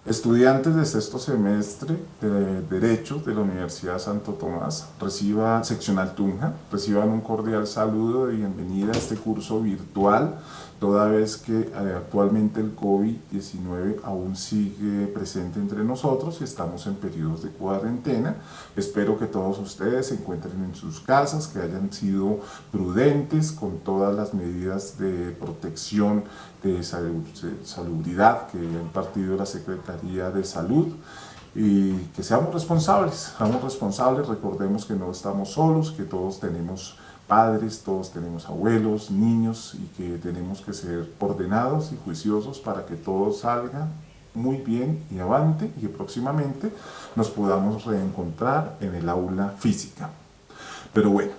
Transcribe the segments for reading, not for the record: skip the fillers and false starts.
Estudiantes de sexto semestre de Derecho de la Universidad Santo Tomás, seccional Tunja, reciban un cordial saludo de bienvenida a este curso virtual, toda vez que actualmente el COVID-19 aún sigue presente entre nosotros y estamos en periodos de cuarentena. Espero que todos ustedes se encuentren en sus casas, que hayan sido prudentes con todas las medidas de protección de salubridad que ha impartido la Secretaría de Salud, y que seamos responsables, recordemos que no estamos solos, que todos tenemos padres, todos tenemos abuelos, niños, y que tenemos que ser ordenados y juiciosos para que todo salga muy bien y avante, y que próximamente nos podamos reencontrar en el aula física. Pero bueno,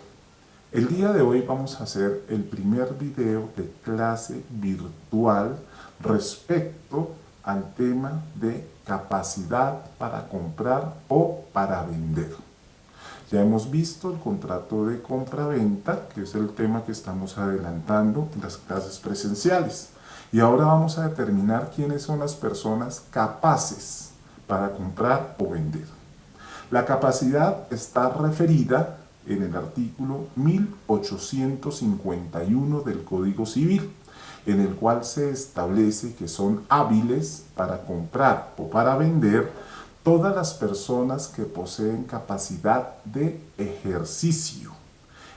el día de hoy vamos a hacer el primer video de clase virtual respecto al tema de capacidad para comprar o para vender. Ya hemos visto el contrato de compra-venta, que es el tema que estamos adelantando en las clases presenciales. Y ahora vamos a determinar quiénes son las personas capaces para comprar o vender. La capacidad está referida en el artículo 1851 del Código Civil, en el cual se establece que son hábiles para comprar o para vender todas las personas que poseen capacidad de ejercicio,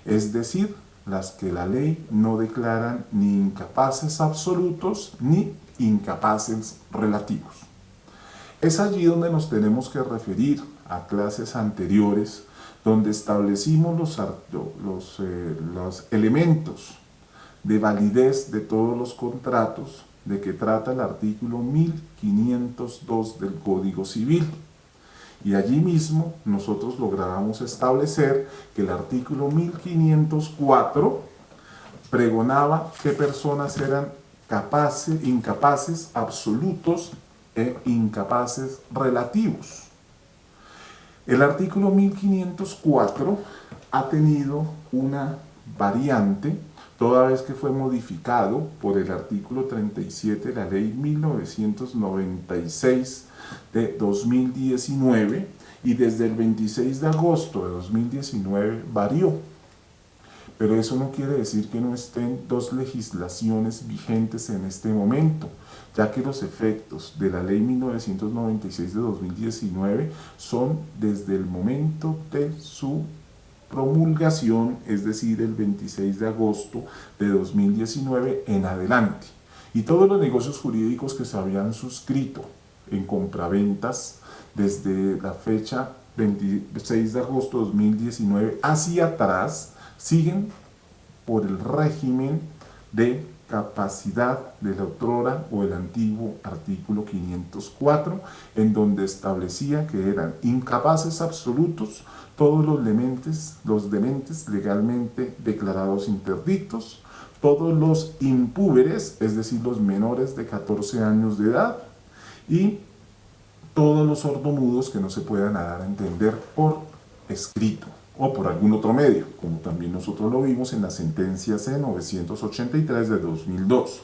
es decir, las que la ley no declaran ni incapaces absolutos ni incapaces relativos. Es allí donde nos tenemos que referir a clases anteriores, donde establecimos los elementos de validez de todos los contratos de que trata el artículo 1502 del Código Civil. Y allí mismo nosotros logramos establecer que el artículo 1504 pregonaba qué personas eran incapaces absolutos e incapaces relativos. El artículo 1504 ha tenido una variante, toda vez que fue modificado por el artículo 37 de la ley 1996 de 2019, y desde el 26 de agosto de 2019 varió. Pero eso no quiere decir que no estén dos legislaciones vigentes en este momento, ya que los efectos de la ley 1996 de 2019 son desde el momento de su promulgación, es decir, el 26 de agosto de 2019 en adelante. Y todos los negocios jurídicos que se habían suscrito en compraventas desde la fecha 26 de agosto de 2019 hacia atrás siguen por el régimen de capacidad de la otrora o el antiguo artículo 504, en donde establecía que eran incapaces absolutos todos los dementes legalmente declarados interdictos, todos los impúberes, es decir, los menores de 14 años de edad, y todos los sordomudos que no se puedan dar a entender por escrito o por algún otro medio, como también nosotros lo vimos en la sentencia C-983 de 2002.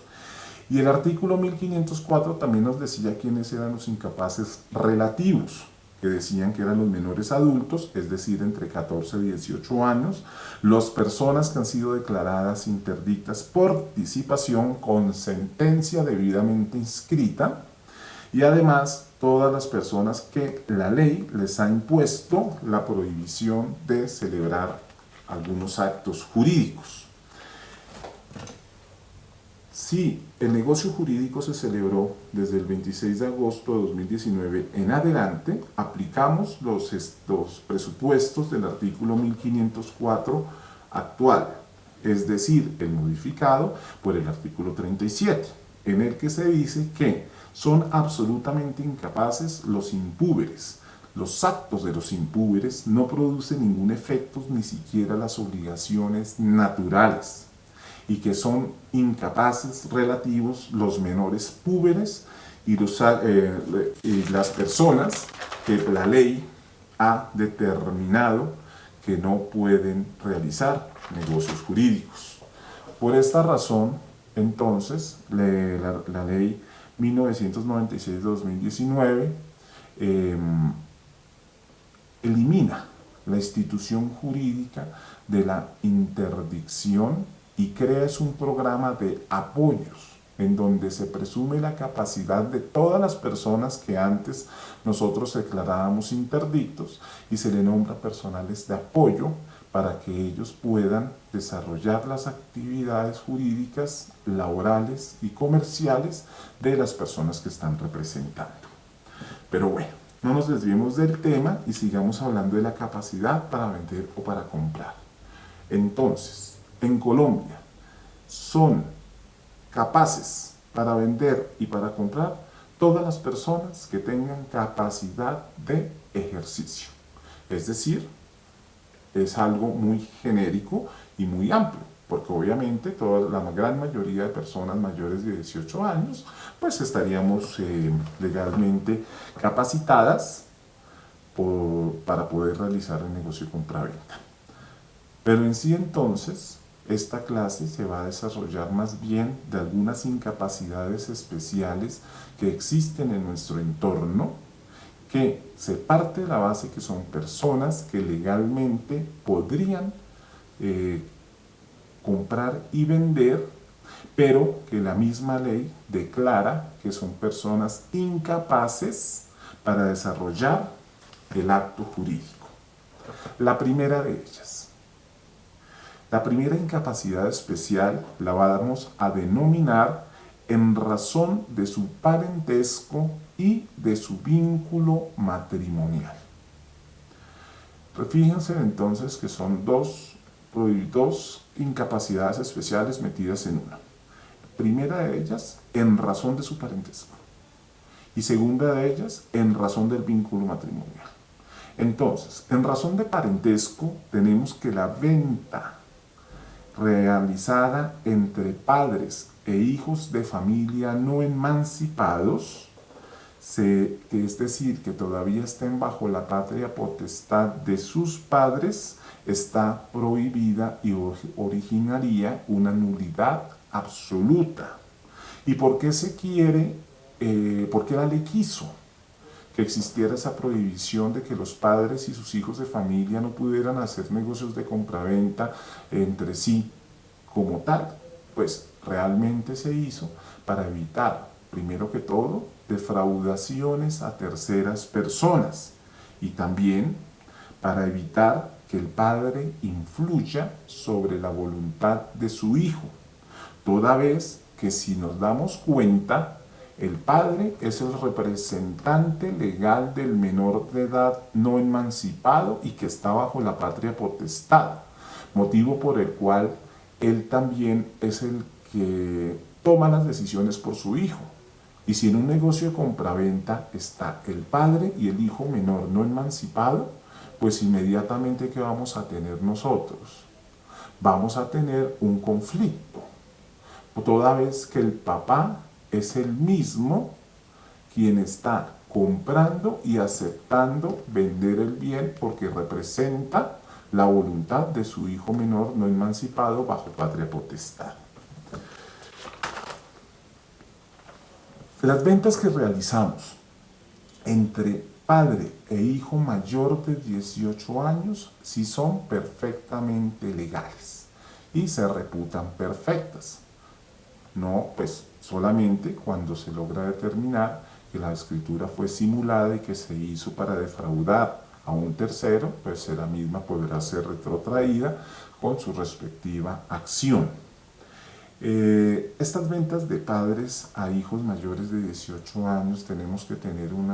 Y el artículo 1504 también nos decía quiénes eran los incapaces relativos, que decían que eran los menores adultos, es decir, entre 14 y 18 años, las personas que han sido declaradas interdictas por disipación con sentencia debidamente inscrita, y además todas las personas que la ley les ha impuesto la prohibición de celebrar algunos actos jurídicos. Si el negocio jurídico se celebró desde el 26 de agosto de 2019 en adelante, aplicamos los presupuestos del artículo 1504 actual, es decir, el modificado por el artículo 37, en el que se dice que son absolutamente incapaces los impúberes. Los actos de los impúberes no producen ningún efecto, ni siquiera las obligaciones naturales, y que son incapaces relativos los menores púberes y las personas que la ley ha determinado que no pueden realizar negocios jurídicos. Por esta razón, entonces, la ley 1996-2019, elimina la institución jurídica de la interdicción y crea un programa de apoyos en donde se presume la capacidad de todas las personas que antes nosotros declarábamos interdictos y se le nombra personales de apoyo para que ellos puedan desarrollar las actividades jurídicas, laborales y comerciales de las personas que están representando. Pero bueno, no nos desviemos del tema y sigamos hablando de la capacidad para vender o para comprar. Entonces, en Colombia son capaces para vender y para comprar todas las personas que tengan capacidad de ejercicio. Es decir, es algo muy genérico y muy amplio, porque obviamente la gran mayoría de personas mayores de 18 años, pues estaríamos legalmente capacitadas para poder realizar el negocio de compra-venta. Pero en sí entonces, esta clase se va a desarrollar más bien de algunas incapacidades especiales que existen en nuestro entorno, que se parte de la base que son personas que legalmente podrían comprar y vender, pero que la misma ley declara que son personas incapaces para desarrollar el acto jurídico. La primera de ellas, la primera incapacidad especial la vamos a denominar en razón de su parentesco y de su vínculo matrimonial. Fíjense entonces que son dos incapacidades especiales metidas en una. Primera de ellas, en razón de su parentesco. Y segunda de ellas, en razón del vínculo matrimonial. Entonces, en razón de parentesco, tenemos que la venta realizada entre padres e hijos de familia no emancipados, es decir, que todavía estén bajo la patria potestad de sus padres, está prohibida y originaría una nulidad absoluta. ¿Y por qué se quiere, por qué la ley quiso que existiera esa prohibición de que los padres y sus hijos de familia no pudieran hacer negocios de compraventa entre sí como tal? Pues realmente se hizo para evitar, primero que todo, defraudaciones a terceras personas y también para evitar que el padre influya sobre la voluntad de su hijo, toda vez que, si nos damos cuenta, el padre es el representante legal del menor de edad no emancipado y que está bajo la patria potestad, motivo por el cual él también es el que toma las decisiones por su hijo. Y si en un negocio de compraventa está el padre y el hijo menor no emancipado, pues inmediatamente ¿qué vamos a tener nosotros? Vamos a tener un conflicto, toda vez que el papá es el mismo quien está comprando y aceptando vender el bien porque representa la voluntad de su hijo menor no emancipado bajo patria potestad. Las ventas que realizamos entre padre e hijo mayor de 18 años sí son perfectamente legales y se reputan perfectas. No, pues solamente cuando se logra determinar que la escritura fue simulada y que se hizo para defraudar a un tercero, pues la misma podrá ser retrotraída con su respectiva acción. Estas ventas de padres a hijos mayores de 18 años tenemos que tener un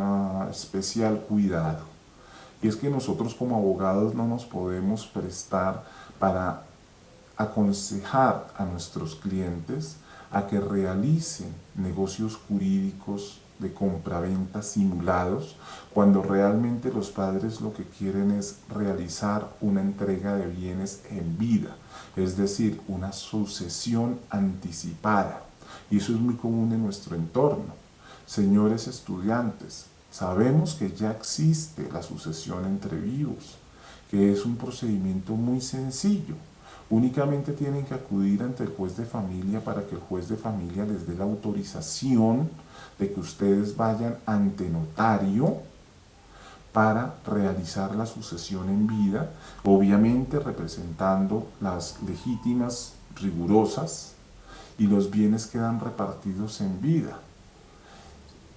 especial cuidado. Y es que nosotros como abogados no nos podemos prestar para aconsejar a nuestros clientes a que realicen negocios jurídicos de compraventa simulados, cuando realmente los padres lo que quieren es realizar una entrega de bienes en vida, es decir, una sucesión anticipada. Y eso es muy común en nuestro entorno. Señores estudiantes, sabemos que ya existe la sucesión entre vivos, que es un procedimiento muy sencillo. Únicamente tienen que acudir ante el juez de familia para que el juez de familia les dé la autorización de que ustedes vayan ante notario para realizar la sucesión en vida, obviamente representando las legítimas rigurosas, y los bienes quedan repartidos en vida.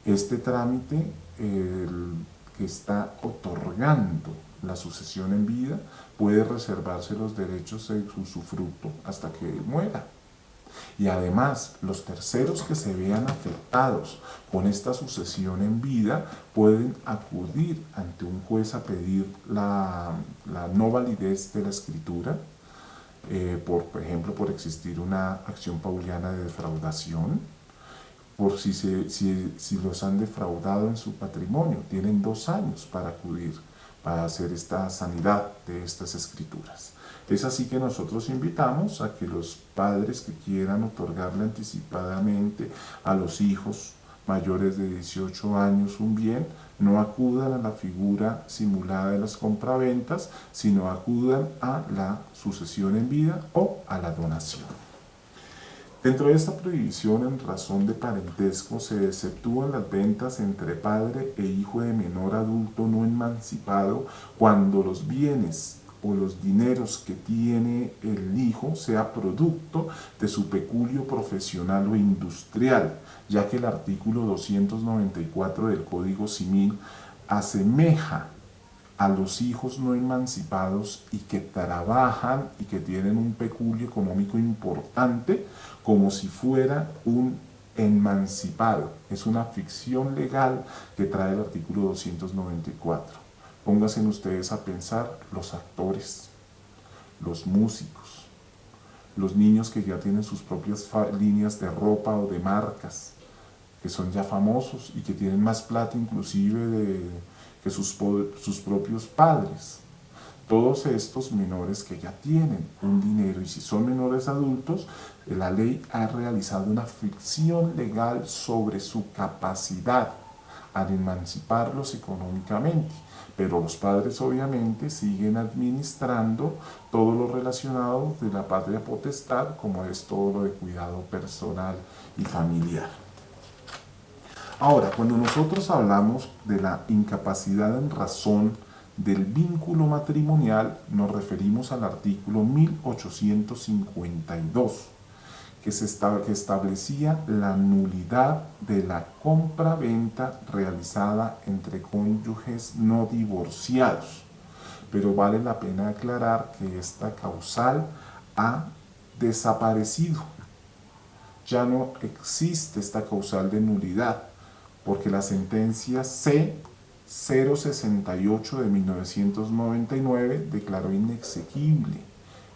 Este trámite, el que está otorgando la sucesión en vida, puede reservarse los derechos de usufructo hasta que él muera. Y además, los terceros que se vean afectados con esta sucesión en vida pueden acudir ante un juez a pedir la no validez de la escritura, por ejemplo, por existir una acción pauliana de defraudación, por si los han defraudado en su patrimonio. Tienen 2 años para acudir, para hacer esta sanidad de estas escrituras. Es así que nosotros invitamos a que los padres que quieran otorgarle anticipadamente a los hijos mayores de 18 años un bien, no acudan a la figura simulada de las compraventas, sino acudan a la sucesión en vida o a la donación. Dentro de esta prohibición en razón de parentesco se exceptúan las ventas entre padre e hijo de menor adulto no emancipado cuando los bienes o los dineros que tiene el hijo sea producto de su peculio profesional o industrial, ya que el artículo 294 del Código Civil asemeja a los hijos no emancipados y que trabajan y que tienen un peculio económico importante como si fuera un emancipado. Es una ficción legal que trae el artículo 294. Pónganse ustedes a pensar los actores, los músicos, los niños que ya tienen sus propias líneas de ropa o de marcas, que son ya famosos y que tienen más plata inclusive que sus propios padres. Todos estos menores que ya tienen un dinero, y si son menores adultos, la ley ha realizado una ficción legal sobre su capacidad al emanciparlos económicamente, pero los padres obviamente siguen administrando todo lo relacionado de la patria potestad, como es todo lo de cuidado personal y familiar. Ahora, cuando nosotros hablamos de la incapacidad en razón del vínculo matrimonial, nos referimos al artículo 1852, que establecía la nulidad de la compra-venta realizada entre cónyuges no divorciados. Pero vale la pena aclarar que esta causal ha desaparecido. Ya no existe esta causal de nulidad, porque la sentencia C-068 de 1999 declaró inexequible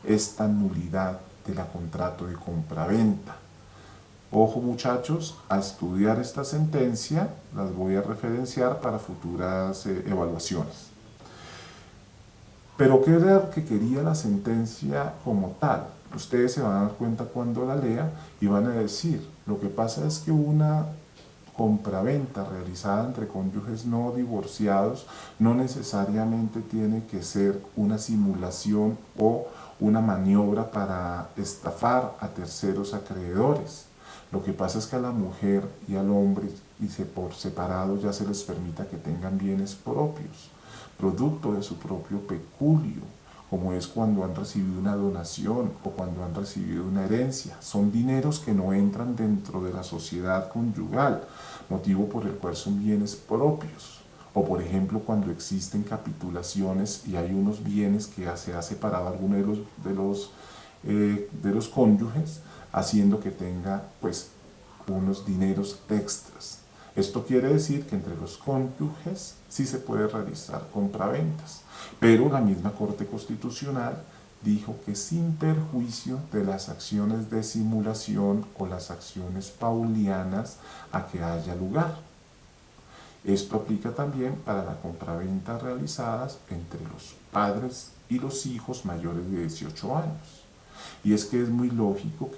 esta nulidad de la contrato de compraventa. Ojo muchachos, a estudiar esta sentencia, las voy a referenciar para futuras evaluaciones. Pero ¿qué era lo que quería la sentencia como tal? Ustedes se van a dar cuenta cuando la lean y van a decir, lo que pasa es que una compraventa realizada entre cónyuges no divorciados no necesariamente tiene que ser una simulación o una maniobra para estafar a terceros acreedores. Lo que pasa es que a la mujer y al hombre, y por separado, ya se les permita que tengan bienes propios, producto de su propio peculio, como es cuando han recibido una donación o cuando han recibido una herencia. Son dineros que no entran dentro de la sociedad conyugal, motivo por el cual son bienes propios. O por ejemplo, cuando existen capitulaciones y hay unos bienes que se ha separado alguno de los cónyuges, haciendo que tenga pues unos dineros extras. Esto quiere decir que entre los cónyuges sí se puede realizar compraventas, pero la misma Corte Constitucional dijo que sin perjuicio de las acciones de simulación o las acciones paulianas a que haya lugar. Esto aplica también para la compraventa realizadas entre los padres y los hijos mayores de 18 años. Y es que es muy lógico